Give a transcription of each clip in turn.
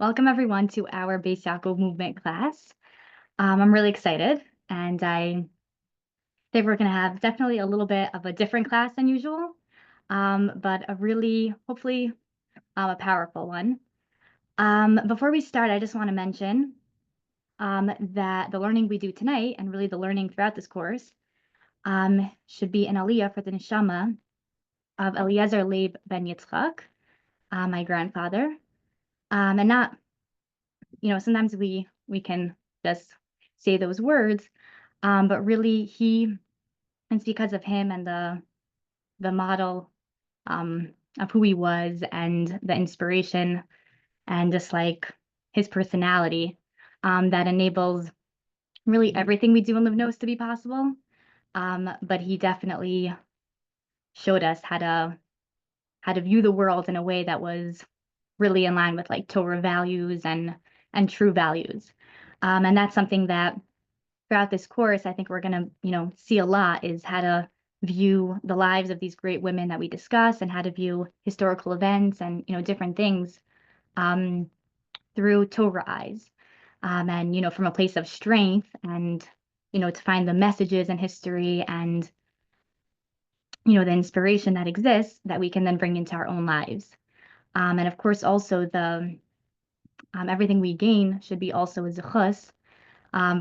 Welcome everyone to our Bais Yaakov movement class. I'm really excited, and I think we're going to have definitely a little bit of a different class than usual, but a really, hopefully, a powerful one. Before we start, I just want to mention that the learning we do tonight, and really the learning throughout this course, should be an aliyah for the neshama of Eliezer Leib ben Yitzchak, my grandfather, and not sometimes we can just say those words, but really it's because of him and the model of who he was and the inspiration and just like his personality that enables really everything we do in Livnos to be possible. But he definitely showed us how to view the world in a way that was really in line with like Torah values and true values. And that's something that throughout this course, I think we're going to, see a lot is how to view the lives of these great women that we discuss and how to view historical events and, different things um, through Torah eyes. And, from a place of strength and, to find the messages in history and, the inspiration that exists that we can then bring into our own lives. And of course, also the everything we gain should be also a zechus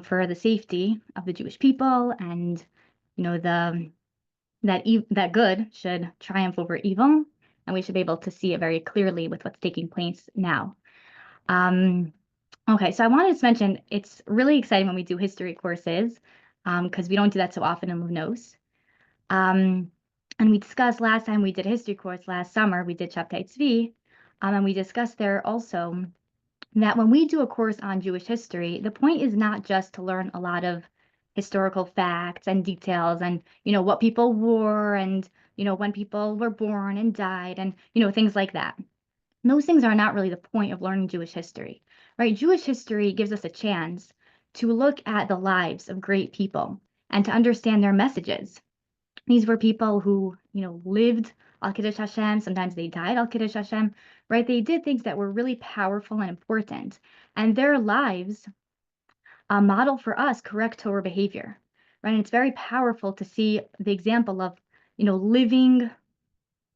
for the safety of the Jewish people, and the that good should triumph over evil, and we should be able to see it very clearly with what's taking place now. Um, okay, so I wanted to mention it's really exciting when we do history courses because we don't do that so often in Livnos. Um, and we discussed last time we did a history course last summer, we did Shabtai Tzvi, and we discussed there also that when we do a course on Jewish history, the point is not just to learn a lot of historical facts and details and, what people wore and, when people were born and died and, things like that. And those things are not really the point of learning Jewish history, right? Jewish history gives us a chance to look at the lives of great people and to understand their messages. These were people who, lived Al Kiddush Hashem. Sometimes they died Al Kiddush Hashem, right? They did things that were really powerful and important. And their lives model for us correct Torah behavior, right? And it's very powerful to see the example of, living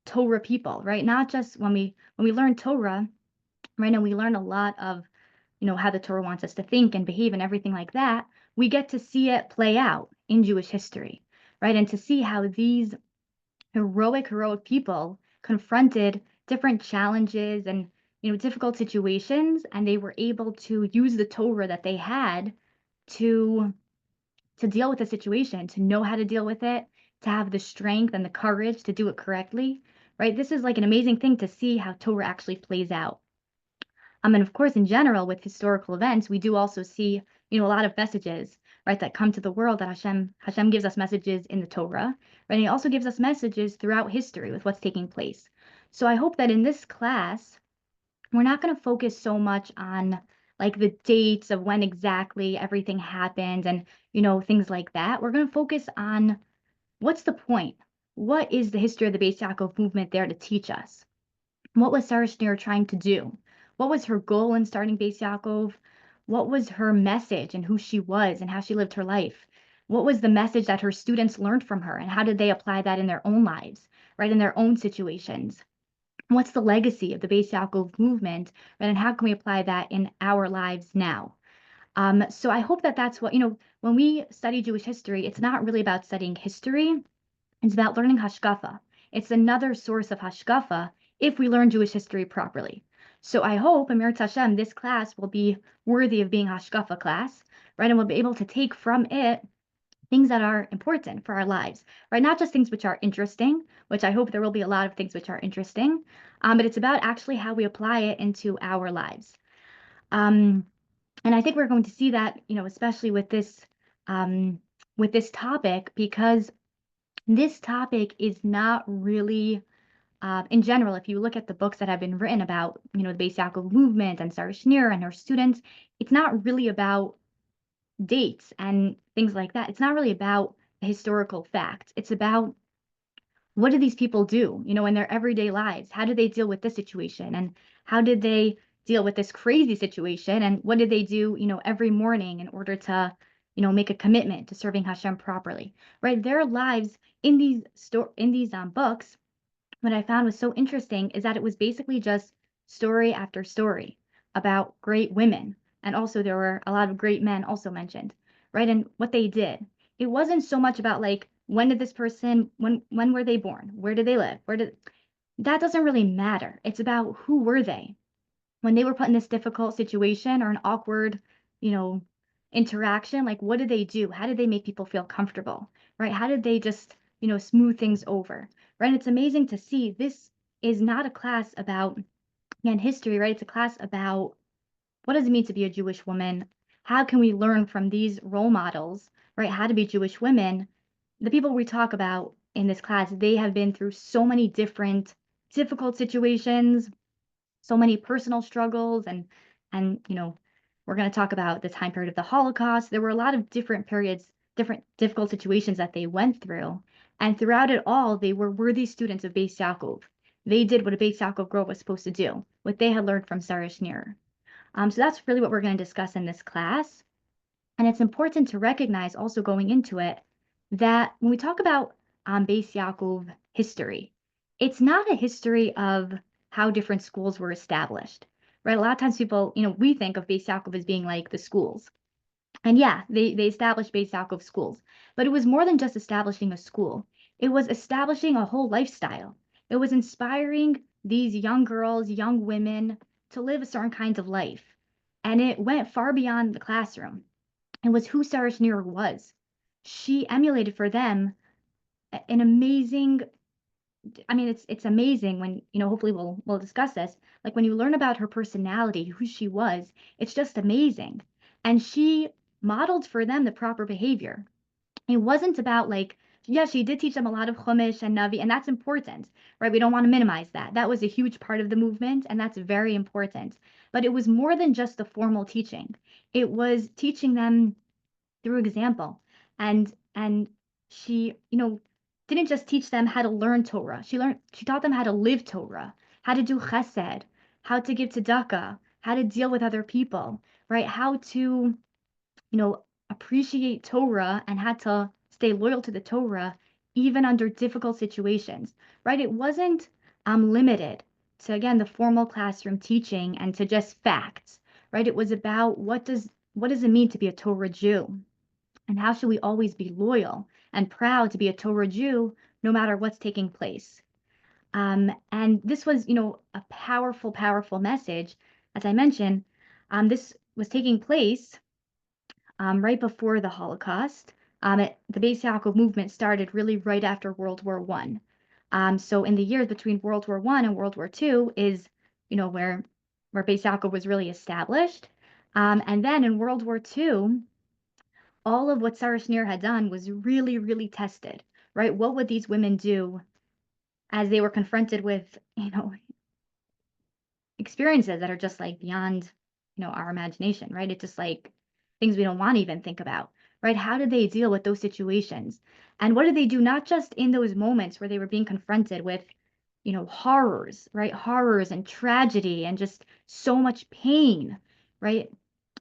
Torah people, right? Not just when we learn Torah, right? And we learn a lot of, how the Torah wants us to think and behave and everything like that. We get to see it play out in Jewish history, right? And to see how these heroic people confronted different challenges and difficult situations, and they were able to use the Torah that they had to deal with the situation, to know how to deal with it, to have the strength and the courage to do it correctly, right? This is like an amazing thing to see how Torah actually plays out. And of course, in general, with historical events, we do also see, a lot of messages, right, that come to the world that Hashem gives us messages in the Torah, right? And he also gives us messages throughout history with what's taking place. So I hope that in this class, we're not going to focus so much on like the dates of when exactly everything happened and, things like that. We're going to focus on what's the point? What is the history of the Bais Yaakov movement there to teach us? What was Sarah Schneer trying to do? What was her goal in starting Bais Yaakov? What was her message and who she was and how she lived her life? What was the message that her students learned from her and how did they apply that in their own lives, right, in their own situations? What's the legacy of the Bais Yaakov movement, right, and how can we apply that in our lives now? So I hope that that's what, when we study Jewish history, it's not really about studying history. It's about learning hashkafa. It's another source of hashkafa if we learn Jewish history properly. So I hope, Amir Tashem, this class will be worthy of being hashkafa class, right? And we'll be able to take from it things that are important for our lives, right? Not just things which are interesting, which I hope there will be a lot of things which are interesting, but it's about actually how we apply it into our lives. And I think we're going to see that, especially with this topic, because this topic is not really, in general, if you look at the books that have been written about, the Bais Yaakov movement and Sarah Schneer and her students, it's not really about dates and things like that. It's not really about the historical facts. It's about what do these people do, in their everyday lives? How do they deal with this situation? And how did they deal with this crazy situation. And what did they do, every morning in order to, make a commitment to serving Hashem properly, right? Their lives in these books, what I found was so interesting is that it was basically just story after story about great women. And also there were a lot of great men also mentioned, right? And what they did. It wasn't so much about like, when were they born? Where did they live? That doesn't really matter. It's about who were they when they were put in this difficult situation or an awkward, you know, interaction. Like, what did they do? How did they make people feel comfortable, right? How did they just, smooth things over, right? And it's amazing to see this is not a class about, again, history, right? It's a class about what does it mean to be a Jewish woman? How can we learn from these role models, right? How to be Jewish women. The people we talk about in this class, they have been through so many different difficult situations, so many personal struggles, and we're going to talk about the time period of the Holocaust. There were a lot of different periods, different difficult situations that they went through, and throughout it all they were worthy students of Bais Yaakov. They did what a Bais Yaakov girl was supposed to do, what they had learned from Sarah Schneer. So that's really what we're going to discuss in this class. And it's important to recognize also going into it that when we talk about Bais Yaakov history, it's not a history of how different schools were established, right? A lot of times people, we think of Bais Yaakov as being like the schools. And yeah, they established Bais Yaakov schools, but it was more than just establishing a school. It was establishing a whole lifestyle. It was inspiring these young girls, young women to live a certain kind of life. And it went far beyond the classroom. It was who Sarah Schneer was. She emulated for them an amazing, I mean, it's amazing when, hopefully we'll discuss this. Like when you learn about her personality, who she was, it's just amazing. And she modeled for them the proper behavior. It wasn't about like, yeah, she did teach them a lot of Chumash and Navi, and that's important, right? We don't want to minimize that. That was a huge part of the movement, and that's very important. But it was more than just the formal teaching. It was teaching them through example. And she, didn't just teach them how to learn Torah. She taught them how to live Torah, how to do chesed, how to give tzedakah, how to deal with other people, right? How to, appreciate Torah and how to stay loyal to the Torah even under difficult situations, right? It wasn't limited to, again, the formal classroom teaching and to just facts, right? It was about what does it mean to be a Torah Jew? And how should we always be loyal and proud to be a Torah Jew no matter what's taking place? And this was, a powerful, powerful message. As I mentioned, this was taking place right before the Holocaust. The Bais Yaakov movement started really right after World War One. So in the years between World War One and World War Two is, where Bais Yaakov was really established. And then in World War Two, all of what Sarah Schneer had done was really, really tested, right? What would these women do as they were confronted with, experiences that are just like beyond, our imagination, right? It's just like things we don't want to even think about, right? How did they deal with those situations? And what did they do not just in those moments where they were being confronted with, horrors, right? Horrors and tragedy and just so much pain, right?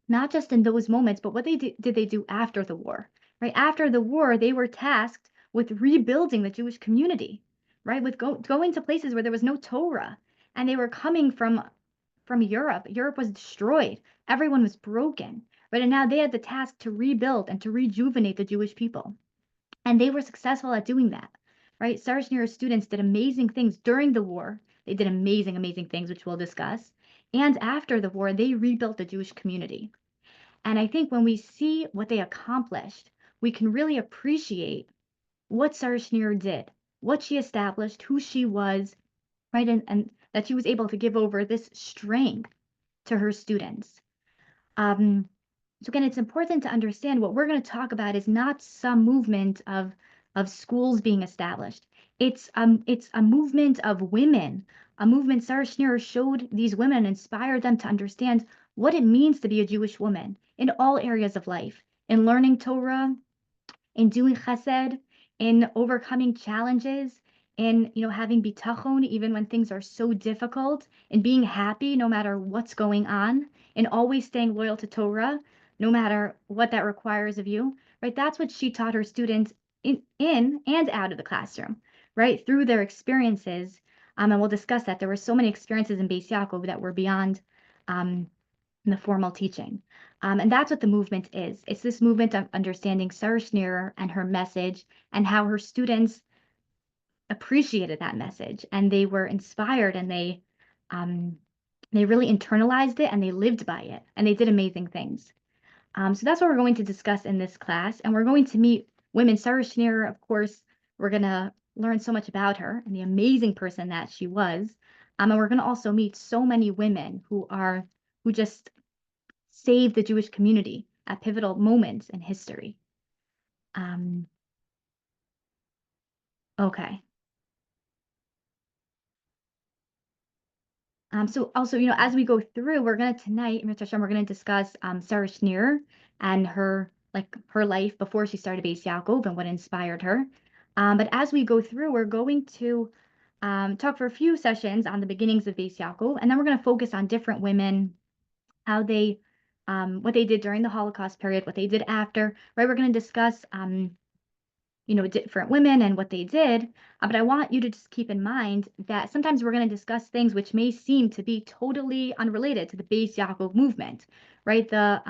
Not just in those moments, but what did they do after the war, right? After the war, they were tasked with rebuilding the Jewish community, right? With going to places where there was no Torah, and they were coming from Europe. Europe was destroyed. Everyone was broken, right? And now they had the task to rebuild and to rejuvenate the Jewish people, and they were successful at doing that, right? Sarah Schneer's students did amazing things during the war. They did amazing, amazing things, which we'll discuss. And after the war, they rebuilt the Jewish community. And I think when we see what they accomplished, we can really appreciate what Sarah Schneer did, what she established, who she was, right? And that she was able to give over this strength to her students. So again, it's important to understand what we're going to talk about is not some movement of schools being established. It's a movement of women, a movement Sarah Schneer showed these women, inspired them to understand what it means to be a Jewish woman in all areas of life, in learning Torah, in doing chesed, in overcoming challenges, in, having bitachon even when things are so difficult, and being happy no matter what's going on, and always staying loyal to Torah no matter what that requires of you, right? That's what she taught her students in and out of the classroom, right? Through their experiences. And we'll discuss that. There were so many experiences in Bais Yaakov that were beyond um, the formal teaching. And that's what the movement is. It's this movement of understanding Sarah Schneer and her message, and how her students appreciated that message, and they were inspired, and they really internalized it, and they lived by it, and they did amazing things. So that's what we're going to discuss in this class, and we're going to meet women. Sarah Schneer, of course, we're going to learn so much about her and the amazing person that she was. And we're going to also meet so many women who just saved the Jewish community at pivotal moments in history. Um, okay. So also, as we go through, we're gonna tonight, Mr. Hashem, we're gonna discuss Sarah Schneer and her life before she started Bais Yaakov and what inspired her. But as we go through, we're going to talk for a few sessions on the beginnings of Bais Yaakov, and then we're gonna focus on different women, how they, what they did during the Holocaust period, what they did after. Right, we're gonna discuss different women and what they did. But I want you to just keep in mind that sometimes we're going to discuss things which may seem to be totally unrelated to the Bais Yaakov movement, right? The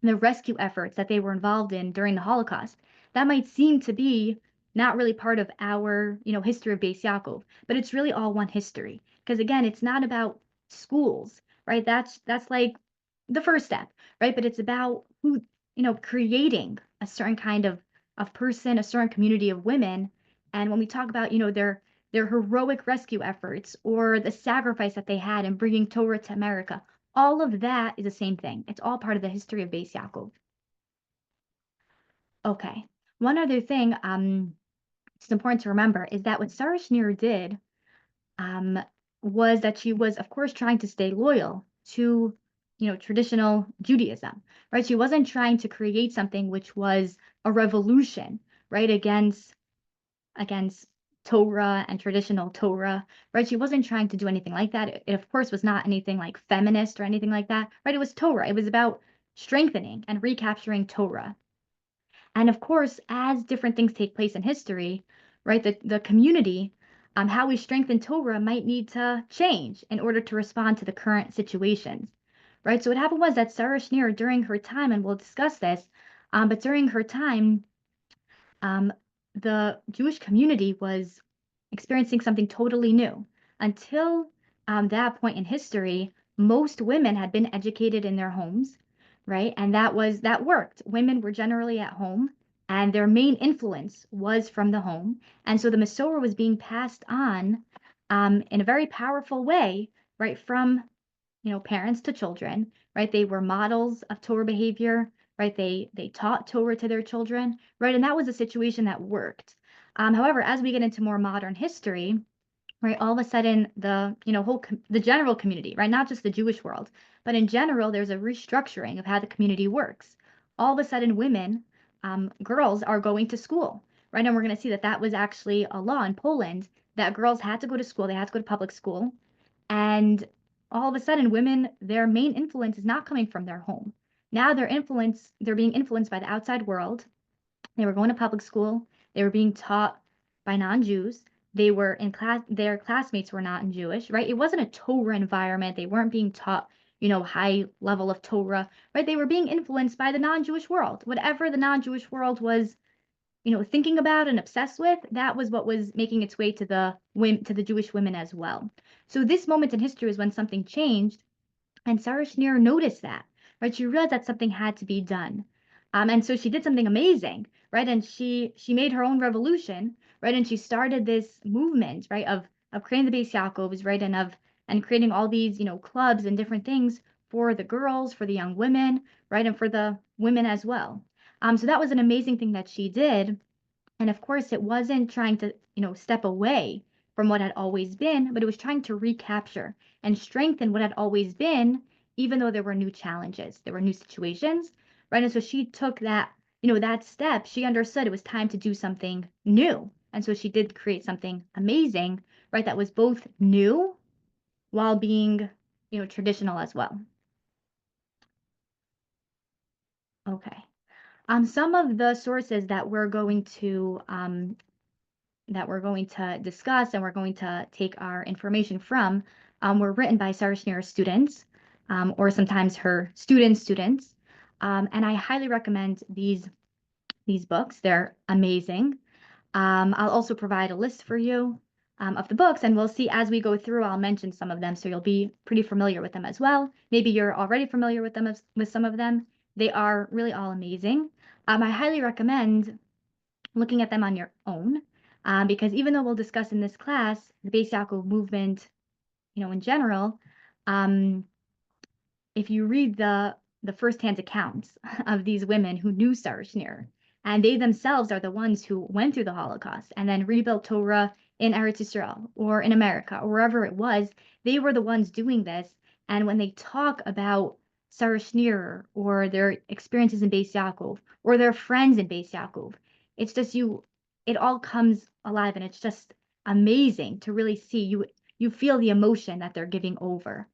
rescue efforts that they were involved in during the Holocaust. That might seem to be not really part of our, history of Bais Yaakov, but it's really all one history. Because again, it's not about schools, right? That's like the first step, right? But it's about who, creating a certain kind of person, a certain community of women. And when we talk about, their heroic rescue efforts or the sacrifice that they had in bringing Torah to America, all of that is the same thing. It's all part of the history of Bais Yaakov. Okay. One other thing, it's important to remember is that what Sarah Schneer did, um, was that she was, of course, trying to stay loyal to, traditional Judaism, right? She wasn't trying to create something which was a revolution, right, against Torah and traditional Torah, right? She wasn't trying to do anything like that. It, of course, was not anything like feminist or anything like that, right? It was Torah. It was about strengthening and recapturing Torah. And of course, as different things take place in history, right, the community, how we strengthen Torah might need to change in order to respond to the current situations, right? So what happened was that Sarah Schneer, during her time, and we'll discuss this, but during her time, um, the Jewish community was experiencing something totally new. Until that point in history, most women had been educated in their homes, right? And that worked. Women were generally at home, and their main influence was from the home. And so the Masorah was being passed on in a very powerful way, right, from parents to children, right? They were models of Torah behavior, right? They taught Torah to their children, right? And that was a situation that worked. However, as we get into more modern history, right, all of a sudden the general community, right, not just the Jewish world, but in general, there's a restructuring of how the community works. All of a sudden, women, girls are going to school, right? And we're going to see that that was actually a law in Poland that girls had to go to school, they had to go to public school, and all of a sudden, women, their main influence is not coming from their home. Now they're being influenced by the outside world. They were going to public school. They were being taught by non-Jews. They were in class, their classmates were not in Jewish, right? It wasn't a Torah environment. They weren't being taught, high level of Torah, right? They were being influenced by the non-Jewish world. Whatever the non-Jewish world was, thinking about and obsessed with, that was what was making its way to the Jewish women as well. So this moment in history is when something changed, and Sarah Schneer noticed that, right? She realized that something had to be done. And so she did something amazing, right? And she made her own revolution, right? And she started this movement, right, of creating the Bais Yaakovs, right, and creating all these, clubs and different things for the girls, for the young women, right, and for the women as well. So that was an amazing thing that she did. And of course, it wasn't trying to, step away from what had always been, but it was trying to recapture and strengthen what had always been, even though there were new challenges, there were new situations, right? And so she took that, that step. She understood it was time to do something new, And so she did create something amazing, right? That was both new while being, traditional as well. Okay. Some of the sources that we're going to discuss and we're going to take our information from were written by Sarah Schneer's students, or sometimes her students. And I highly recommend these books. They're amazing. I'll also provide a list for you of the books, and we'll see as we go through. I'll mention some of them, so you'll be pretty familiar with them as well. Maybe you're already familiar with them with some of them. They are really all amazing. I highly recommend looking at them on your own, because even though we'll discuss in this class the Beis Yaakov movement, in general, um, if you read the firsthand accounts of these women who knew Sarah Schneer, and they themselves are the ones who went through the Holocaust and then rebuilt Torah in Eretz Yisrael or in America or wherever it was, they were the ones doing this. And when they talk about Sarah Schneer or their experiences in Beis Yaakov or their friends in Beis Yaakov, it's just it all comes alive, and it's just amazing to really see you feel the emotion that they're giving over.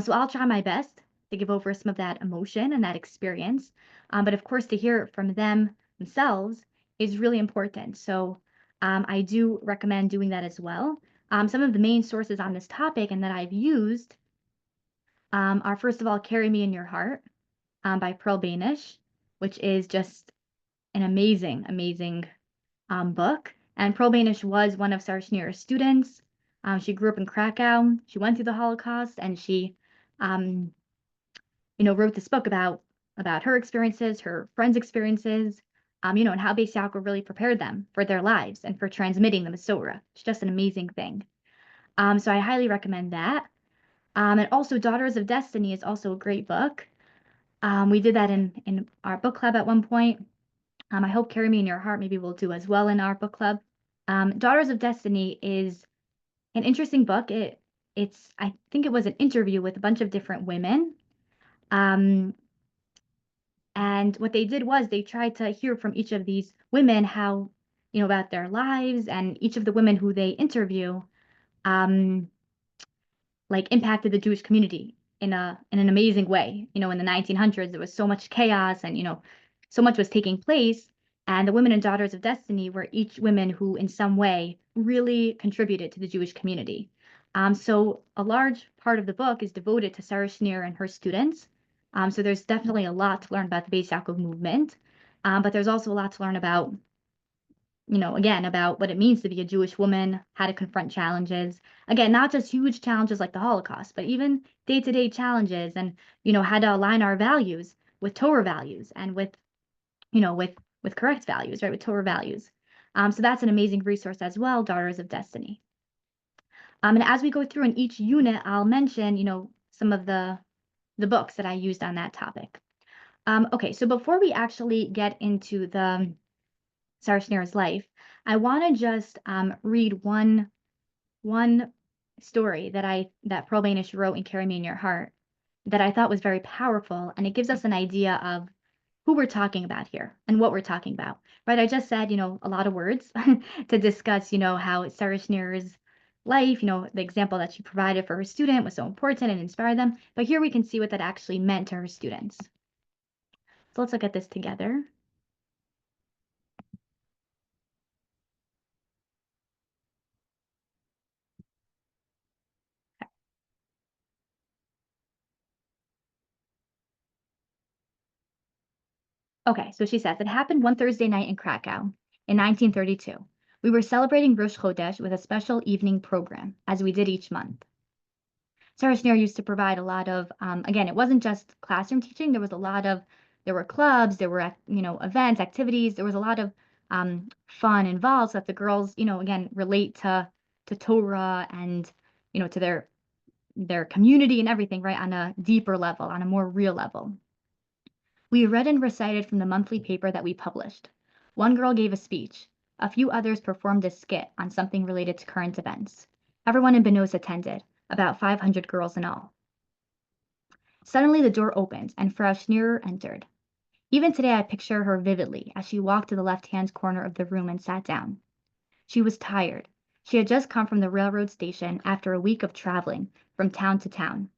So I'll try my best to give over some of that emotion and that experience. But of course, to hear it from them themselves is really important. So I do recommend doing that as well. Some of the main sources on this topic and that I've used are, first of all, Carry Me in Your Heart by Pearl Banish, which is just an amazing book. And Pearl Banish was one of Sarah Schneer's students. She grew up in Krakow. She went through the Holocaust, and she um, wrote this book about her experiences, her friends' experiences, and how Beis Yaakov really prepared them for their lives and for transmitting the Masorah. It's just an amazing thing. So I highly recommend that. And also, Daughters of Destiny is also a great book. We did that in our book club at one point. I hope Carry Me in Your Heart maybe we'll do as well in our book club. Daughters of Destiny is an interesting book. I think it was an interview with a bunch of different women. And what they did was they tried to hear from each of these women how, about their lives, and each of the women who they interview, um, like impacted the Jewish community in an amazing way. In the 1900s, there was so much chaos, and so much was taking place. And the women and Daughters of Destiny were each women who, in some way, really contributed to the Jewish community. So a large part of the book is devoted to Sarah Schneer and her students. So there's definitely a lot to learn about the Beis Yaakov movement, but there's also a lot to learn about, again, about what it means to be a Jewish woman, how to confront challenges. Again, not just huge challenges like the Holocaust, but even day-to-day challenges, and, how to align our values with Torah values and with, with correct values, right, with Torah values. So that's an amazing resource as well, Daughters of Destiny. And as we go through in each unit, I'll mention, some of the books that I used on that topic. Okay, so before we actually get into the Sarah Schneer's life, I want to just read one story that Pearl Banish wrote in Carry Me in Your Heart that I thought was very powerful, and it gives us an idea of who we're talking about here and what we're talking about, right? I just said, a lot of words to discuss, how Sarah Schneer's life, the example that she provided for her student was so important and inspired them. But here we can see what that actually meant to her students. So let's look at this together. Okay, so she says, it happened one Thursday night in Krakow in 1932. We were celebrating Rosh Chodesh with a special evening program, as we did each month. Sarah Schneer used to provide a lot of, again, it wasn't just classroom teaching. There were clubs, there were, events, activities. There was a lot of fun involved, so that the girls, again, relate to Torah and, to their community and everything, right, on a deeper level, on a more real level. We read and recited from the monthly paper that we published. One girl gave a speech. A few others performed a skit on something related to current events. Everyone in Benos attended, about 500 girls in all. Suddenly the door opened, and Frau Schneer entered. Even today I picture her vividly as she walked to the left-hand corner of the room and sat down. She was tired. She had just come from the railroad station after a week of traveling from town to town,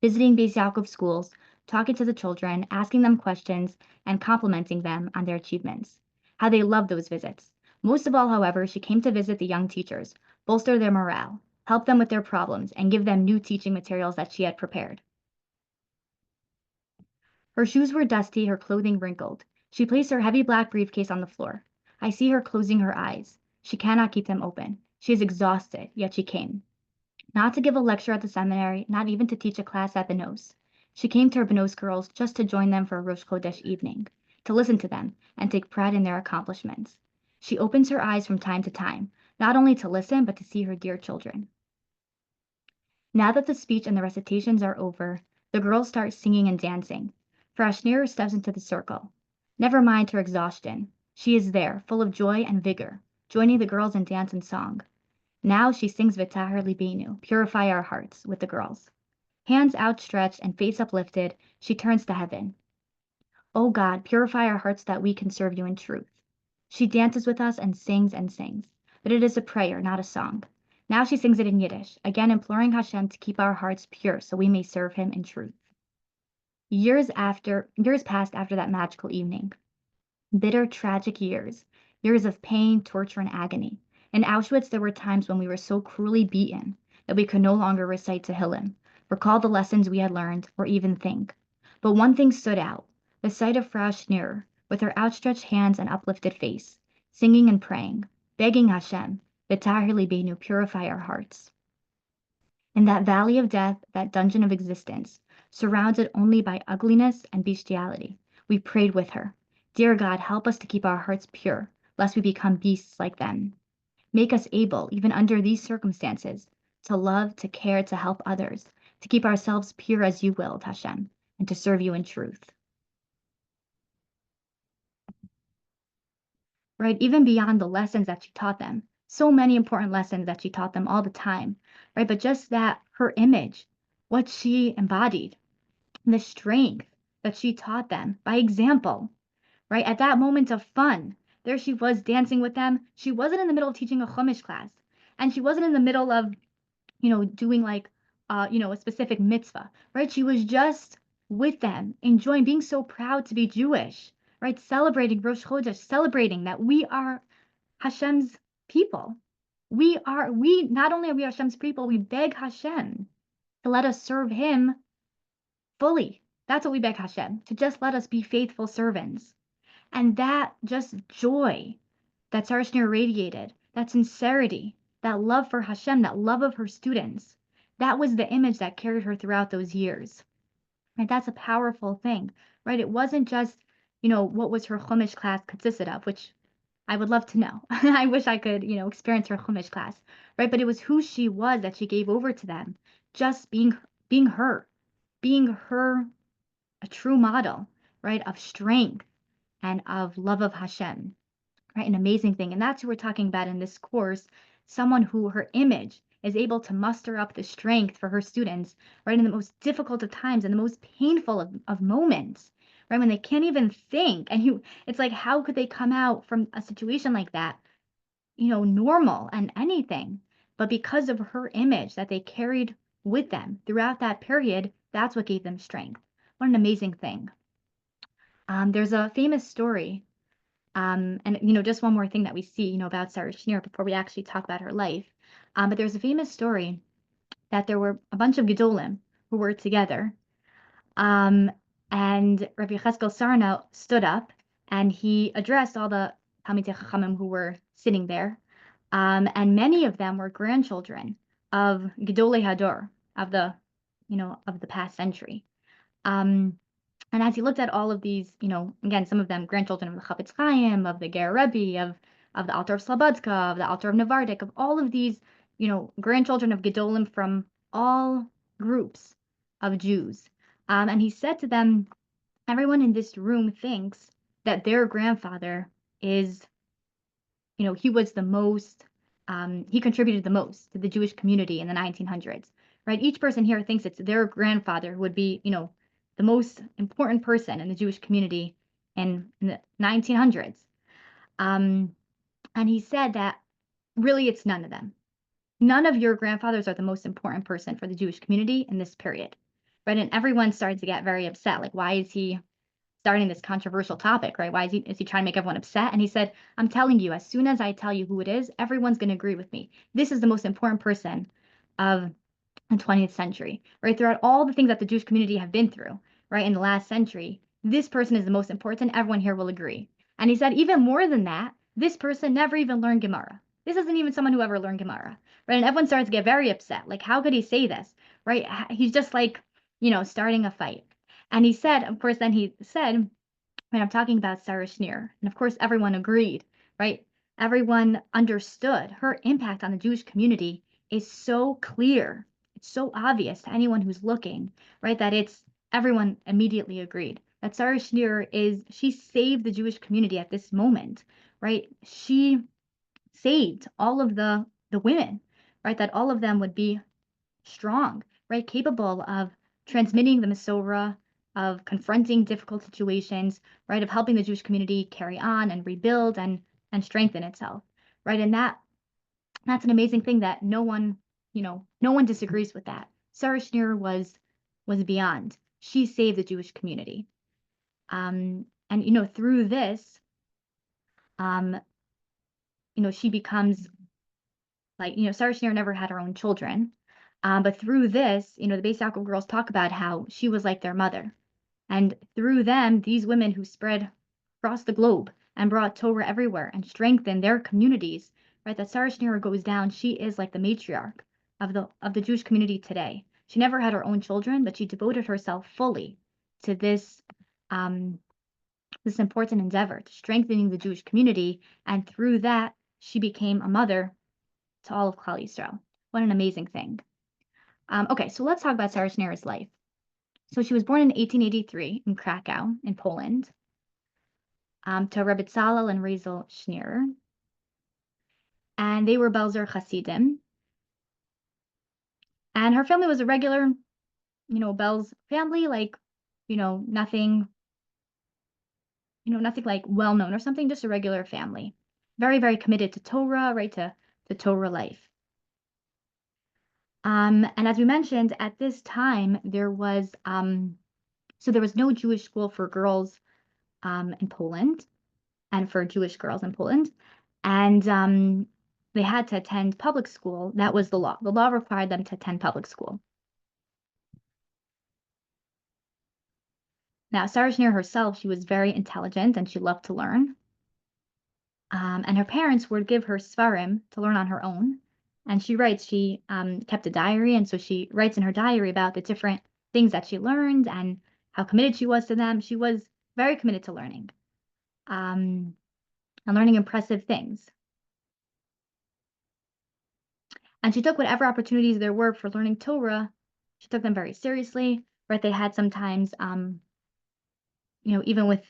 visiting Bais Yaakov schools, talking to the children, asking them questions, and complimenting them on their achievements. How they loved those visits. Most of all, however, she came to visit the young teachers, bolster their morale, help them with their problems, and give them new teaching materials that she had prepared. Her shoes were dusty, her clothing wrinkled. She placed her heavy black briefcase on the floor. I see her closing her eyes. She cannot keep them open. She is exhausted, yet she came. Not to give a lecture at the seminary, not even to teach a class at Benos. She came to her Benos girls just to join them for a Rosh Chodesh evening, to listen to them and take pride in their accomplishments. She opens her eyes from time to time, not only to listen, but to see her dear children. Now that the speech and the recitations are over, the girls start singing and dancing. Frashnir steps into the circle. Never mind her exhaustion. She is there, full of joy and vigor, joining the girls in dance and song. Now she sings V'tahar Libenu, purify our hearts, with the girls. Hands outstretched and face uplifted, she turns to heaven. O God, purify our hearts that we can serve you in truth. She dances with us and sings, but it is a prayer, not a song. Now she sings it in Yiddish, again imploring Hashem to keep our hearts pure so we may serve him in truth. Years passed after that magical evening. Bitter, tragic years. Years of pain, torture, and agony. In Auschwitz, there were times when we were so cruelly beaten that we could no longer recite Tehillim, recall the lessons we had learned, or even think. But one thing stood out, the sight of Frau Schneer, with her outstretched hands and uplifted face, singing and praying, begging Hashem, B'tahar Libenu, purify our hearts. In that valley of death, that dungeon of existence, surrounded only by ugliness and bestiality, we prayed with her. Dear God, help us to keep our hearts pure, lest we become beasts like them. Make us able, even under these circumstances, to love, to care, to help others, to keep ourselves pure as you willed, Hashem, and to serve you in truth. Right? Even beyond the lessons that she taught them, so many important lessons that she taught them all the time, right? But just that, her image, what she embodied, the strength that she taught them by example, right? At that moment of fun, there she was dancing with them. She wasn't in the middle of teaching a Chumash class, and she wasn't in the middle of, doing like, a specific mitzvah, right? She was just with them, enjoying, being so proud to be Jewish, right? Celebrating Rosh Chodesh, celebrating that we are Hashem's people. We not only are we Hashem's people, we beg Hashem to let us serve him fully. That's what we beg Hashem, to just let us be faithful servants. And that just joy that Sarashner radiated, that sincerity, that love for Hashem, that love of her students, that was the image that carried her throughout those years. Right? That's a powerful thing, right? It wasn't just, what was her Chumash class consisted of, which I would love to know. I wish I could, experience her Chumash class, right? But it was who she was that she gave over to them, just being her, a true model, right, of strength and of love of Hashem, right? An amazing thing. And that's who we're talking about in this course, someone who her image is able to muster up the strength for her students, right, in the most difficult of times and the most painful of moments, right, when they can't even think. And it's like, how could they come out from a situation like that, normal and anything? But because of her image that they carried with them throughout that period, that's what gave them strength. What an amazing thing. There's a famous story, and just one more thing that we see, about Sarah Schneer before we actually talk about her life. But there's a famous story that there were a bunch of Gedolim who were together, and Rabbi Cheskel Sarna stood up and he addressed all the Talmidei Chachamim who were sitting there, and many of them were grandchildren of Gedolei Hador, of the past century. And as he looked at all of these, again, some of them grandchildren of the Chafetz Chaim, of the Ger Rebbe, of the Alter of Slobodka, of the Alter of Navardik, of all of these, grandchildren of Gedolim from all groups of Jews. And he said to them, everyone in this room thinks that their grandfather is, he was the most, he contributed the most to the Jewish community in the 1900s, right? Each person here thinks it's their grandfather who would be, the most important person in the Jewish community in the 1900s. And he said that really it's none of them. None of your grandfathers are the most important person for the Jewish community in this period, right? And everyone started to get very upset. Like, why is he starting this controversial topic, right? Why is he trying to make everyone upset? And he said, I'm telling you, as soon as I tell you who it is, everyone's going to agree with me. This is the most important person of the 20th century, right? Throughout all the things that the Jewish community have been through, right, in the last century, this person is the most important. Everyone here will agree. And he said, even more than that, this person never even learned Gemara. This isn't even someone who ever learned Gemara, right? And everyone starts to get very upset. Like, how could he say this, right? He's just like, starting a fight. And he said, of course, then he said, when I'm talking about Sarah Schneer, and of course, everyone agreed, right? Everyone understood her impact on the Jewish community is so clear. It's so obvious to anyone who's looking, right? That everyone immediately agreed that Sarah Schneer she saved the Jewish community at this moment, right? She saved all of the women, right? That all of them would be strong, right? Capable of transmitting the Masorah, of confronting difficult situations, right? Of helping the Jewish community carry on and rebuild and strengthen itself, right? And that's an amazing thing that no one disagrees with that. Sarah Schneer was beyond. She saved the Jewish community. And through this, um, she becomes like, Sarah Schneer never had her own children. But through this, the Bais Yaakov girls talk about how she was like their mother. And through them, these women who spread across the globe and brought Torah everywhere and strengthened their communities, right? That Sarah Schneer goes down, she is like the matriarch of the Jewish community today. She never had her own children, but she devoted herself fully to um, this important endeavor, to strengthening the Jewish community. And through that, she became a mother to all of Klal Yisrael. What an amazing thing. Okay, so let's talk about Sarah Schneer's life. So she was born in 1883 in Krakow, in Poland, to Rebbe Tzalel and Razel Schneer. And they were Belzer Hasidim. And her family was a regular, Belz family, like, nothing, nothing like well known or something, just a regular family. Very, very committed to Torah, right, to Torah life. And as we mentioned, at this time, there was no Jewish school for girls in Poland and for Jewish girls in Poland. And they had to attend public school. That was the law. The law required them to attend public school. Now, Sarah Schneer herself, she was very intelligent and she loved to learn. And her parents would give her svarim to learn on her own. And she writes, she kept a diary. And so she writes in her diary about the different things that she learned and how committed she was to them. She was very committed to learning and learning impressive things. And she took whatever opportunities there were for learning Torah, she took them very seriously, right? They had sometimes, even with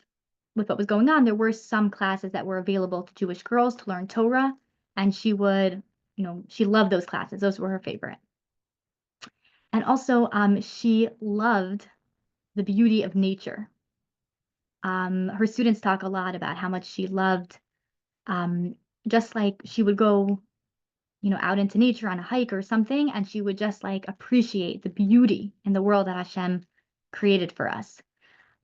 what was going on, there were some classes that were available to Jewish girls to learn Torah, and she would, she loved those classes. Those were her favorite. And also, she loved the beauty of nature. Her students talk a lot about how much she loved, just like she would go out into nature on a hike or something, and she would just like appreciate the beauty in the world that Hashem created for us.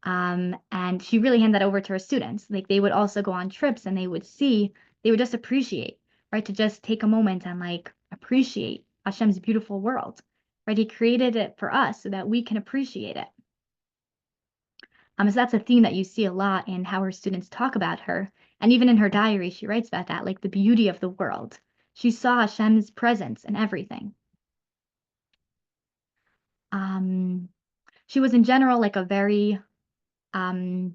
And she really handed that over to her students. Like they would also go on trips and they would just appreciate, right? To just take a moment and like appreciate Hashem's beautiful world, right? He created it for us so that we can appreciate it. So that's a theme that you see a lot in how her students talk about her. And even in her diary, she writes about that, like the beauty of the world. She saw Hashem's presence in everything. She was in general like a very, like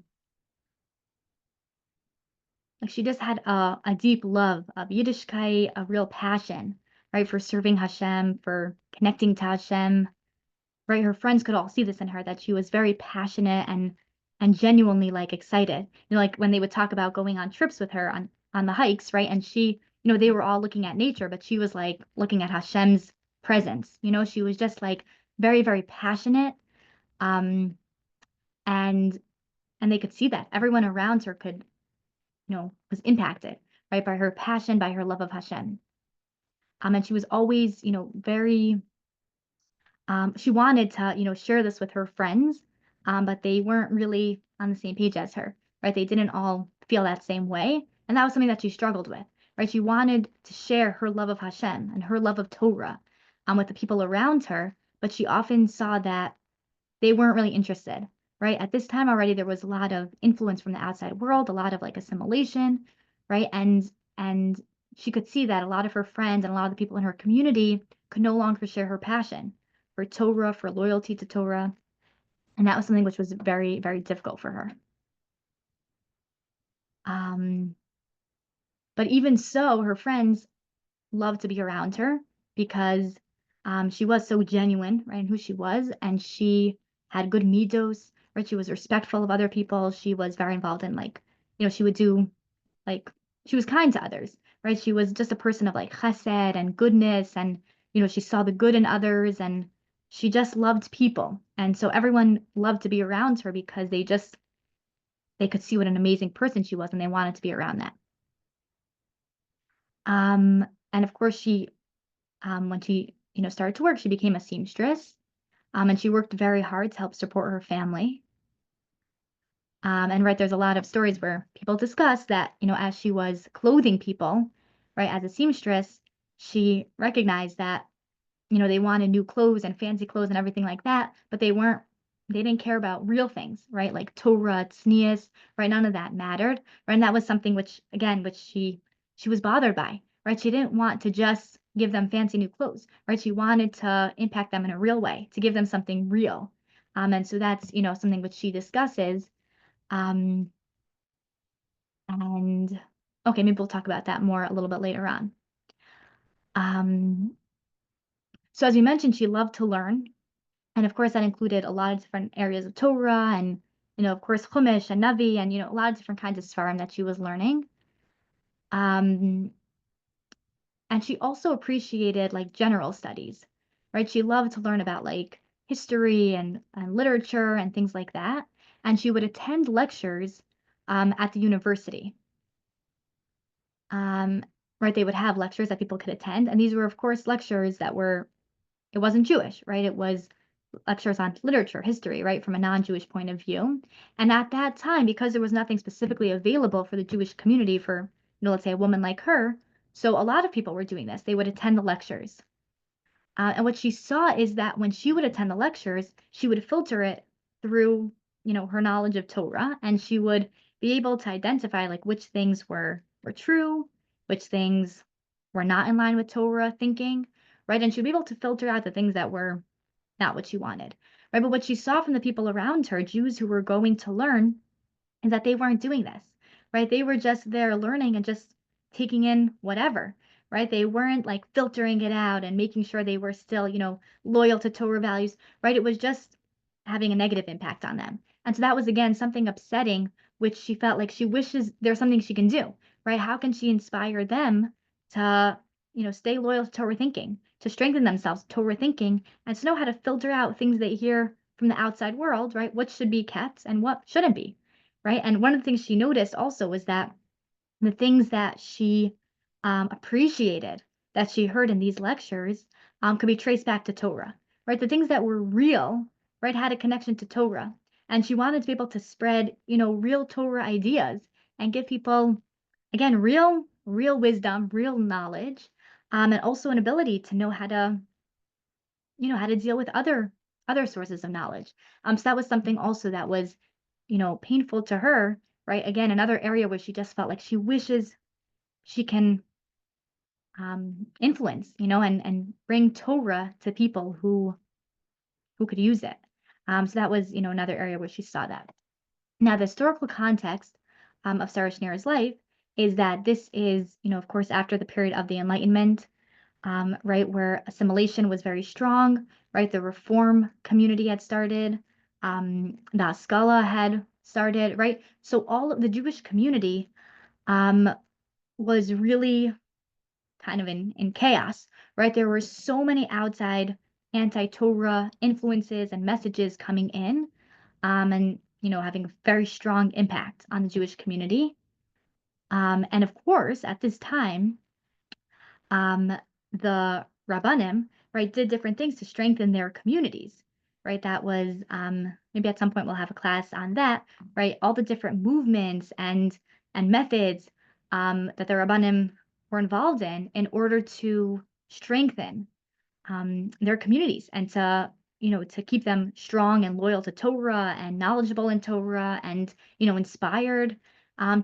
she just had a deep love of Yiddishkeit, a real passion, right, for serving Hashem, for connecting to Hashem, right? Her friends could all see this in her, that she was very passionate and genuinely like excited. Like when they would talk about going on trips with her on the hikes, right? And she, they were all looking at nature, but she was like looking at Hashem's presence. She was just like very, very passionate. And they could see that. Everyone around her was impacted, right, by her passion, by her love of Hashem. And she was always, very she wanted to, share this with her friends, but they weren't really on the same page as her, right? They didn't all feel that same way. And that was something that she struggled with, right? She wanted to share her love of Hashem and her love of Torah with the people around her, but she often saw that they weren't really interested, right? At this time already, there was a lot of influence from the outside world, a lot of like assimilation, right? And she could see that a lot of her friends and a lot of the people in her community could no longer share her passion for Torah, for loyalty to Torah. And that was something which was very, very difficult for her. Um, but even so, her friends loved to be around her because she was so genuine, right, in who she was, and she had good midos, right? She was respectful of other people. She was very involved in like, she would do like she was kind to others, right? She was just a person of like chesed and goodness, and she saw the good in others, and she just loved people, and so everyone loved to be around her because they could see what an amazing person she was, and they wanted to be around that. And of course, when she started to work, she became a seamstress, and she worked very hard to help support her family. And right, there's a lot of stories where people discuss that, as she was clothing people, right, as a seamstress, she recognized that, they wanted new clothes and fancy clothes and everything like that, but they didn't care about real things, right? Like Torah, tznius, right? None of that mattered, right? And that was something which, again, which she was bothered by, right? She didn't want to just give them fancy new clothes, right? She wanted to impact them in a real way, to give them something real. And so that's, something which she discusses. Um, and okay, maybe we'll talk about that more a little bit later on. Um, so as we mentioned, she loved to learn. And of course, that included a lot of different areas of Torah and, of course, Chumash and Navi and, a lot of different kinds of Sfarim that she was learning. Um, and she also appreciated like general studies, right? She loved to learn about like history and literature and things like that. And she would attend lectures at the university. Um, right? They would have lectures that people could attend. And these were, of course, lectures that it wasn't Jewish, right? It was lectures on literature, history, right, from a non-Jewish point of view. And at that time, because there was nothing specifically available for the Jewish community for, let's say a woman like her, so a lot of people were doing this. They would attend the lectures. And what she saw is that when she would attend the lectures, she would filter it through, her knowledge of Torah, and she would be able to identify like which things were true, which things were not in line with Torah thinking, right? And she'd be able to filter out the things that were not what she wanted, right? But what she saw from the people around her, Jews who were going to learn, is that they weren't doing this, right? They were just there learning and just taking in whatever, right? They weren't like filtering it out and making sure they were still, loyal to Torah values, right? It was just having a negative impact on them. And so that was again something upsetting, which she felt like she wishes there's something she can do, right? How can she inspire them to, stay loyal to Torah thinking, to strengthen themselves, Torah thinking, and to know how to filter out things they hear from the outside world, right? What should be kept and what shouldn't be, right? And one of the things she noticed also was that the things that she appreciated that she heard in these lectures could be traced back to Torah, right? The things that were real, right, had a connection to Torah. And she wanted to be able to spread, real Torah ideas and give people, again, real wisdom, real knowledge, and also an ability to know how to, how to deal with other sources of knowledge. So that was something also that was, painful to her, right? Again, another area where she just felt like she wishes she can influence, and bring Torah to people who could use it. So that was, another area where she saw that. Now, the historical context of Sarah Schneer's life is that this is, of course, after the period of the Enlightenment, right, where assimilation was very strong, right? The reform community had started, the Haskalah had started, right? So all of the Jewish community um, was really kind of in chaos, right? There were so many outside anti-Torah influences and messages coming in, and having a very strong impact on the Jewish community. And of course, at this time, um, the Rabbanim, right, did different things to strengthen their communities, right? That was maybe at some point we'll have a class on that, right? All the different movements and methods that the Rabbanim were involved in order to strengthen their communities and to to keep them strong and loyal to Torah and knowledgeable in Torah and inspired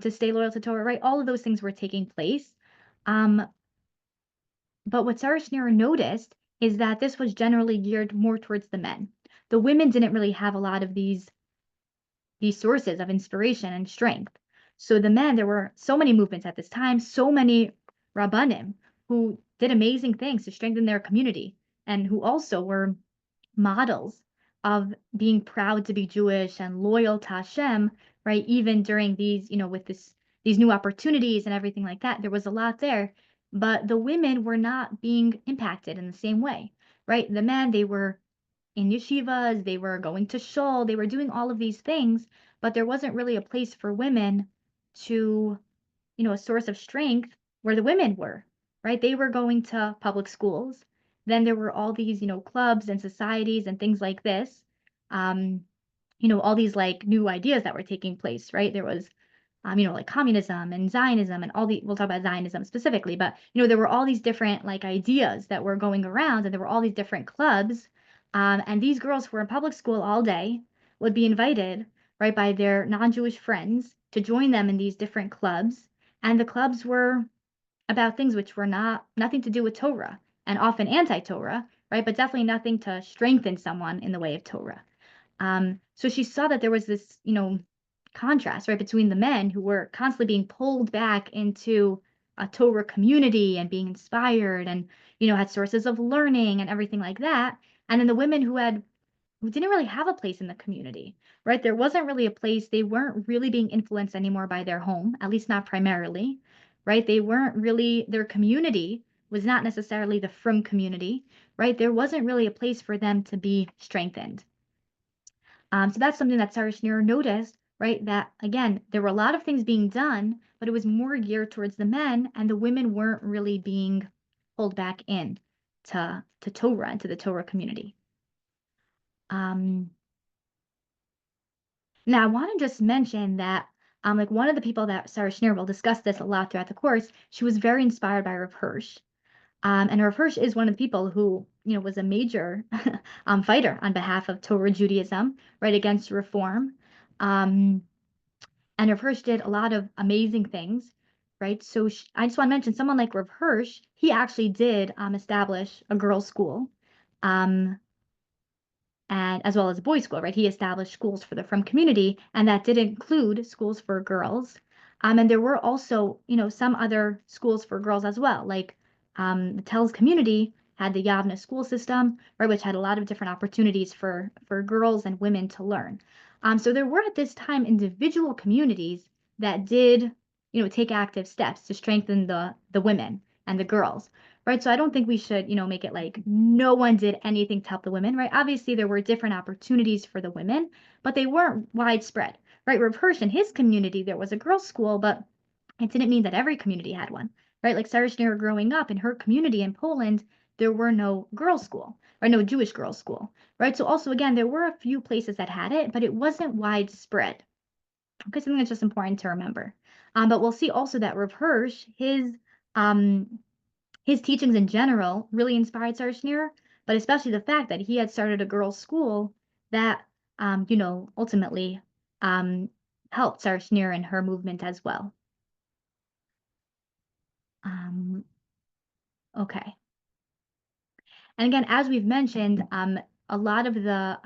to stay loyal to Torah, right? All of those things were taking place. Um, but what Sarah Schneer noticed is that this was generally geared more towards the men. The women didn't really have a lot of these sources of inspiration and strength. So the men, there were so many movements at this time, so many rabbanim who did amazing things to strengthen their community and who also were models of being proud to be Jewish and loyal to Hashem, right? Even during these, with these new opportunities and everything like that, there was a lot there. But the women were not being impacted in the same way, right? The men, they were in yeshivas, they were going to shul, they were doing all of these things, but there wasn't really a place for women to, a source of strength where the women were, right? They were going to public schools. Then there were all these, clubs and societies and things like this. Um, all these like new ideas that were taking place, right? There was like communism and Zionism and we'll talk about Zionism specifically, but there were all these different like ideas that were going around and there were all these different clubs. And these girls who were in public school all day would be invited, right, by their non-Jewish friends to join them in these different clubs. And the clubs were about things which were nothing to do with Torah and often anti-Torah, right? But definitely nothing to strengthen someone in the way of Torah. So she saw that there was this, contrast, right, between the men who were constantly being pulled back into a Torah community and being inspired and, had sources of learning and everything like that. And then the women who didn't really have a place in the community, right? There wasn't really a place. They weren't really being influenced anymore by their home, at least not primarily, right? They weren't really, their community was not necessarily the frum community, right? There wasn't really a place for them to be strengthened. So that's something that Sarah Schneer noticed, right? That again, there were a lot of things being done, but it was more geared towards the men, and the women weren't really being pulled back in to Torah and to the Torah community. Um, Now, I want to just mention that, like one of the people that Sarah Schneer will discuss this a lot throughout the course, she was very inspired by Rav Hirsch. And Rav Hirsch is one of the people who, was a major fighter on behalf of Torah Judaism, right, against reform. Um, and Rav Hirsch did a lot of amazing things, right? So I just want to mention someone like Rav Hirsch, he actually did establish a girls' school. Um, and as well as a boys' school, right? He established schools for the Frum community, and that did include schools for girls. And there were also, some other schools for girls as well, like the Tells community had the Yavna school system, right, which had a lot of different opportunities for girls and women to learn. So there were at this time individual communities that did, take active steps to strengthen the women and the girls, right? So I don't think we should, make it like no one did anything to help the women, right? Obviously, there were different opportunities for the women, but they weren't widespread, right? Rav Hirsch in his community, there was a girls' school, but it didn't mean that every community had one, right? Like Sarah Schneer growing up in her community in Poland, there were no girls' school, or no Jewish girls' school, right? So also, again, there were a few places that had it, but it wasn't widespread. Okay, something that's just important to remember. But we'll see also that Rav Hirsch, um, his teachings in general really inspired Sarah Schneer, but especially the fact that he had started a girls' school that, ultimately um, helped Sarah Schneer in her movement as well. Um, okay. And again, as we've mentioned, a lot of the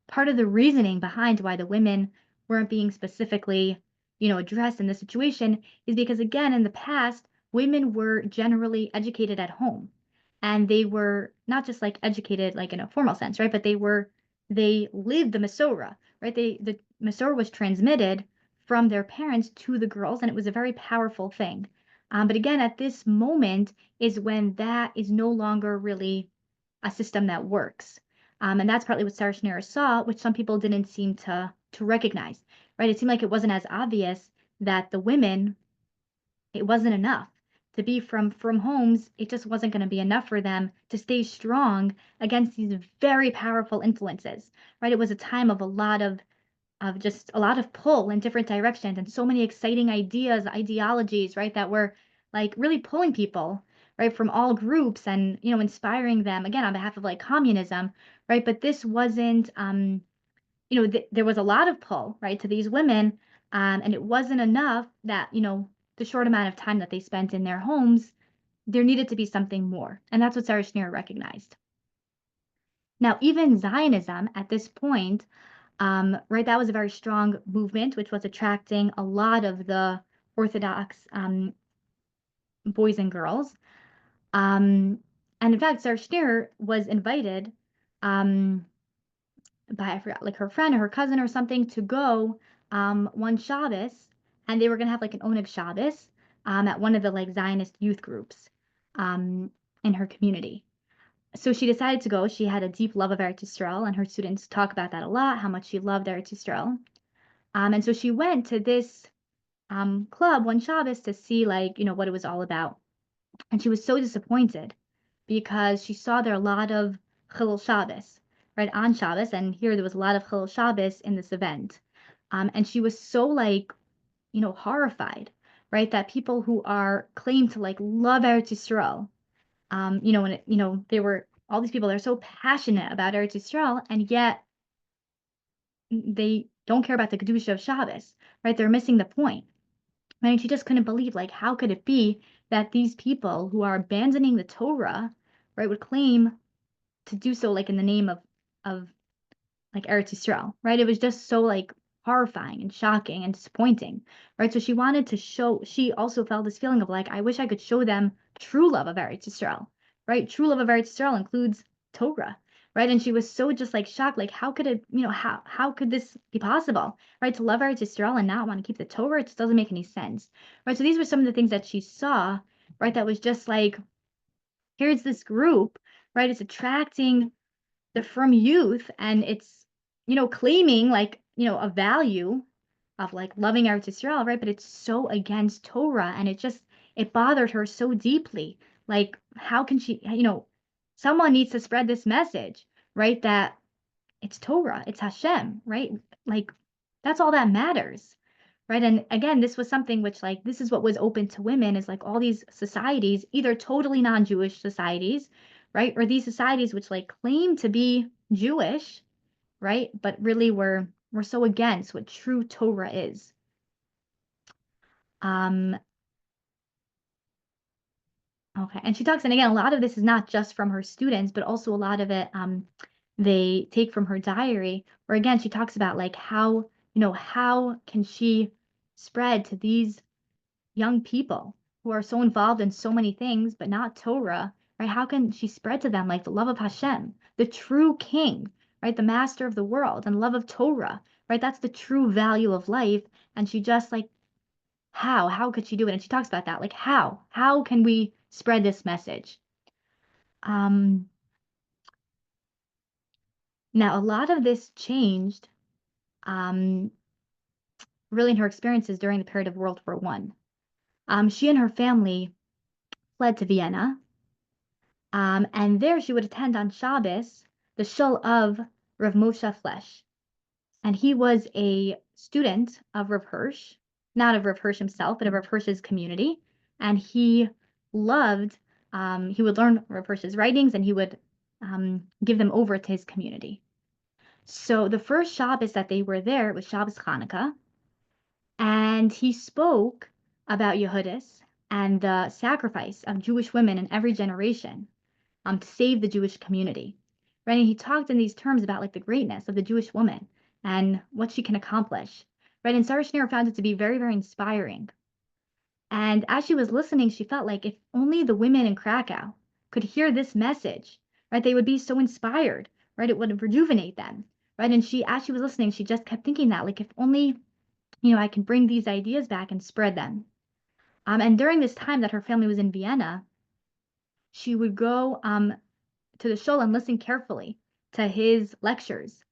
part of the reasoning behind why the women weren't being specifically, addressed in this situation is because, again, in the past, women were generally educated at home, and they were not just like educated like in a formal sense, right? But they lived the Masorah, right? The Masorah was transmitted from their parents to the girls, and it was a very powerful thing. But again, at this moment is when that is no longer really a system that works. And that's partly what Sarah Schneer saw, which some people didn't seem to recognize, right? It seemed like it wasn't as obvious that the women, it wasn't enough to be from homes, it just wasn't going to be enough for them to stay strong against these very powerful influences, right? It was a time of a lot of just a lot of pull in different directions and so many exciting ideas, ideologies, right, that were like really pulling people, right, from all groups and, inspiring them again on behalf of like communism, right? But this wasn't, there was a lot of pull, right, to these women, and it wasn't enough that, the short amount of time that they spent in their homes, there needed to be something more. And that's what Sarah Schneer recognized. Now, even Zionism at this point, right, that was a very strong movement, which was attracting a lot of the Orthodox boys and girls. And in fact, Sarah Schneer was invited um, by, I forgot, like her friend or her cousin or something to go one Shabbos, and they were going to have like an Oneg Shabbos at one of the like Zionist youth groups um, in her community. So she decided to go. She had a deep love of Eretz Yisrael, and her students talk about that a lot, how much she loved Eretz Yisrael. And so she went to this club one Shabbos to see like, what it was all about. And she was so disappointed because she saw there a lot of Chilul Shabbos, right, on Shabbos. And here there was a lot of Chilul Shabbos in this event. And she was so like, horrified, right, that people who are claimed to like love Eretz Yisrael, and they were all these people that are so passionate about Eretz Yisrael, and yet they don't care about the Kedusha of Shabbos, right? They're missing the point. I mean, she just couldn't believe, like, how could it be that these people who are abandoning the Torah, right, would claim to do so, like, in the name of like Eretz Yisrael, right? It was just so like horrifying and shocking and disappointing, right? So she wanted to show, she also felt this feeling of like, I wish I could show them true love of Eretz Yisrael, right? True love of Eretz Yisrael includes Torah, right? And she was so just like shocked, like how could it, how could this be possible, right? To love Eretz Yisrael and not want to keep the Torah, it just doesn't make any sense, right? So these were some of the things that she saw, right? That was just like, here's this group, right? It's attracting the from youth and it's claiming like a value of like loving Eretz Yisrael, right? But it's so against Torah and it bothered her so deeply. Like how can she, someone needs to spread this message, right? That it's Torah, it's Hashem, right? Like that's all that matters, right? And again, this was something which like this is what was open to women is like all these societies, either totally non-Jewish societies, right? Or these societies which like claim to be Jewish, right? But really we're so against what true Torah is. Um, okay. And she talks, and again, a lot of this is not just from her students, but also a lot of it they take from her diary, where again she talks about like how can she spread to these young people who are so involved in so many things, but not Torah, right? How can she spread to them like the love of Hashem, the true king, right? The master of the world and love of Torah, right? That's the true value of life. And she just like, how could she do it? And she talks about that, like how can we spread this message? Um, Now a lot of this changed, um, really in her experiences during the period of World War One. She and her family fled to Vienna. And there she would attend on Shabbos the shul of Rav Moshe Flesh. And he was a student of Rav Hirsch, not of Rav Hirsch himself, but of Rav Hirsch's community. And he loved, he would learn Rav Hirsch's writings and he would give them over to his community. So the first Shabbos that they were there was Shabbos Hanukkah. And he spoke about Yehudis and the sacrifice of Jewish women in every generation to save the Jewish community. Right? And he talked in these terms about like the greatness of the Jewish woman and what she can accomplish. Right? And Sarah Schneer found it to be very, very inspiring. And as she was listening, she felt like if only the women in Krakow could hear this message, right, they would be so inspired, right? It would rejuvenate them, right? And as she was listening, she just kept thinking that, like, if only, I can bring these ideas back and spread them. And during this time that her family was in Vienna, she would go to the shul and listen carefully to his lectures.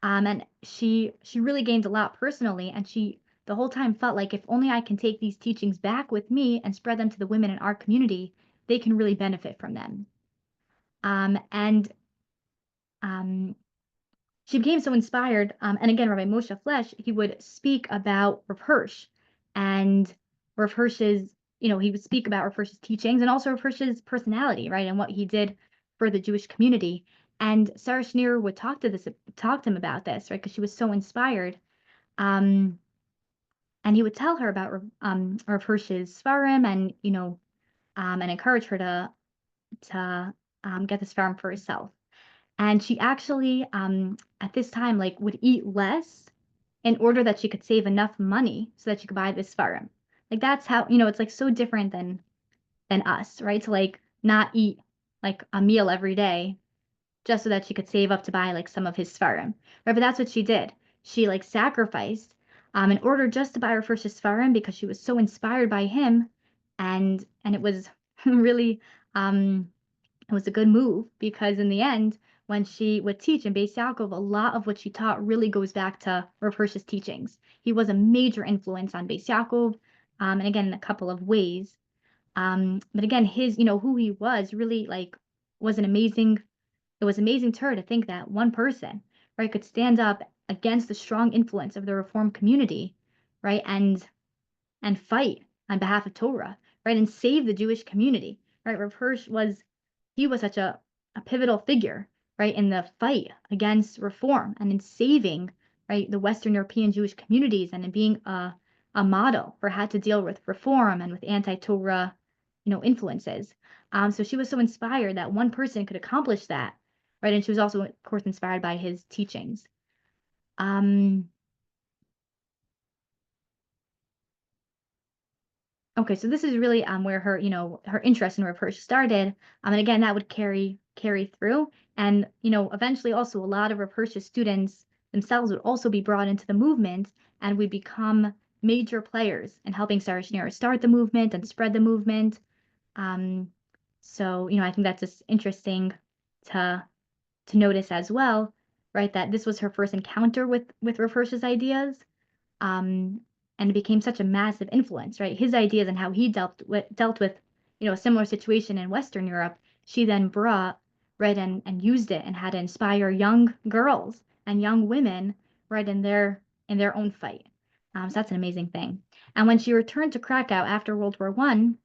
And she really gained a lot personally, and she the whole time felt like if only I can take these teachings back with me and spread them to the women in our community, they can really benefit from them. And she became so inspired. And again, Rabbi Moshe Flesh, he would speak about Rav Hirsch and Rav Hirsch's, he would speak about Rav Hirsch's teachings and also Rav Hirsch's personality, right, and what he did for the Jewish community. And Sarah Schneer would talk to him about this, right, because she was so inspired. Um, and he would tell her about Rav Hirsch's Svarim and, and encourage her to get the Svarim for herself. And she actually, at this time, like would eat less in order that she could save enough money so that she could buy this Svarim. Like that's how, it's like so different than us, right? To like not eat like a meal every day just so that she could save up to buy like some of his Svarim. Right? But that's what she did. She like sacrificed in order just to buy her first Svarim because she was so inspired by him. And it was really it was a good move because in the end, when she would teach in Bais Yaakov, a lot of what she taught really goes back to Rav Hirsch's teachings. He was a major influence on Bais Yaakov, and again in a couple of ways. But again, his, who he was really like was an amazing. It was amazing to her to think that one person, right, could stand up against the strong influence of the Reform community, right, and fight on behalf of Torah, right, and save the Jewish community, right. Rav Hirsch was such a pivotal figure, right, in the fight against reform and in saving, right, the Western European Jewish communities and in being a model for how to deal with reform and with anti-Torah, influences. So she was so inspired that one person could accomplish that, right, and she was also, of course, inspired by his teachings. Um, Okay, so this is really where her, her interest in Rav started. And again, that would carry through. And, eventually also a lot of Rav students themselves would also be brought into the movement and would become major players in helping Sarah Schneer start the movement and spread the movement. Um, so, I think that's just interesting to notice as well, right? That this was her first encounter with Rav ideas, um, and it became such a massive influence, right? His ideas and how he dealt with, a similar situation in Western Europe. She then brought, right, and used it and had to inspire young girls and young women, right, in their own fight. So that's an amazing thing. And when she returned to Krakow after World War One,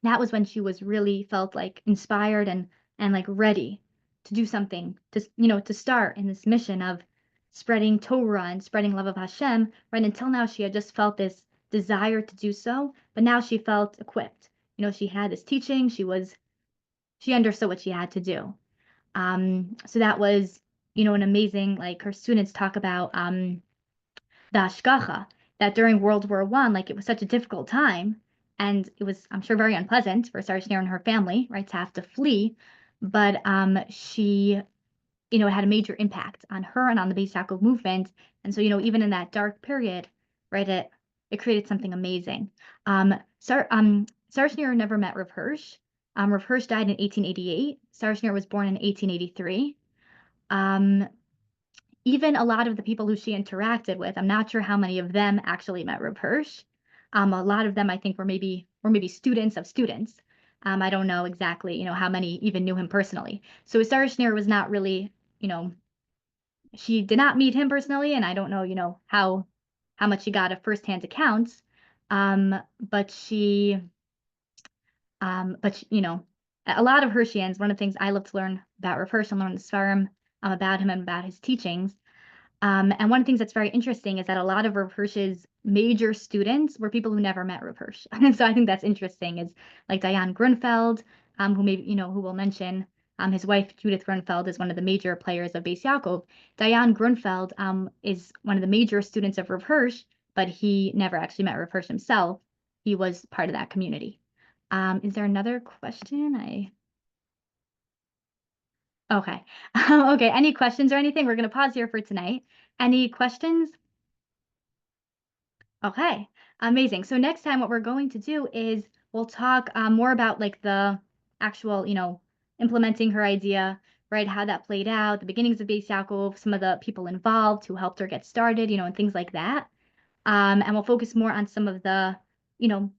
that was when she was really felt like inspired and like ready to do something to start in this mission of spreading Torah and spreading love of Hashem. Right until now, she had just felt this desire to do so, but now she felt equipped. She had this teaching. She understood what she had to do. So that was an amazing, like her students talk about the hashgacha, that during World War One, like it was such a difficult time, and it was, I'm sure, very unpleasant for Sarah Schneer and her family, right, to have to flee. But she, it had a major impact on her and on the Beis Yaakov movement. And so, even in that dark period, right, it created something amazing. Sarah Schneer never met Rav Hirsch. Rav Hirsch died in 1888. Sarah Schneer was born in 1883. Um, Even a lot of the people who she interacted with, I'm not sure how many of them actually met Rav Hirsch. A lot of them, I think, were maybe students of students. I don't know exactly, how many even knew him personally. So Sarah Schneer was not really, she did not meet him personally, and I don't know, how much she got of firsthand accounts. But a lot of Hirschians, one of the things I love to learn about Rav Hirsch and learn the Svarim about him and about his teachings. And one of the things that's very interesting is that a lot of Rav Hirsch's major students were people who never met Rav Hirsch. And so I think that's interesting is like Diane Grunfeld, who maybe, who we'll mention, his wife Judith Grunfeld is one of the major players of Beis Yaakov. Diane Grunfeld is one of the major students of Rav Hirsch, but he never actually met Rav Hirsch himself. He was part of that community. Is there another question? Okay. Okay. Any questions or anything? We're going to pause here for tonight. Any questions? Okay. Amazing. So next time, what we're going to do is we'll talk more about like the actual, implementing her idea, right? How that played out, the beginnings of Beis Yaakov, some of the people involved who helped her get started, and things like that. And we'll focus more on some of the, you know,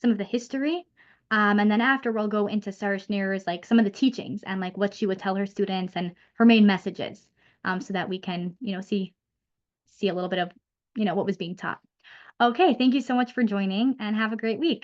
some of the history. And then after we'll go into Sarah Schneer's like some of the teachings and like what she would tell her students and her main messages, so that we can, see a little bit of, what was being taught. Okay, thank you so much for joining and have a great week.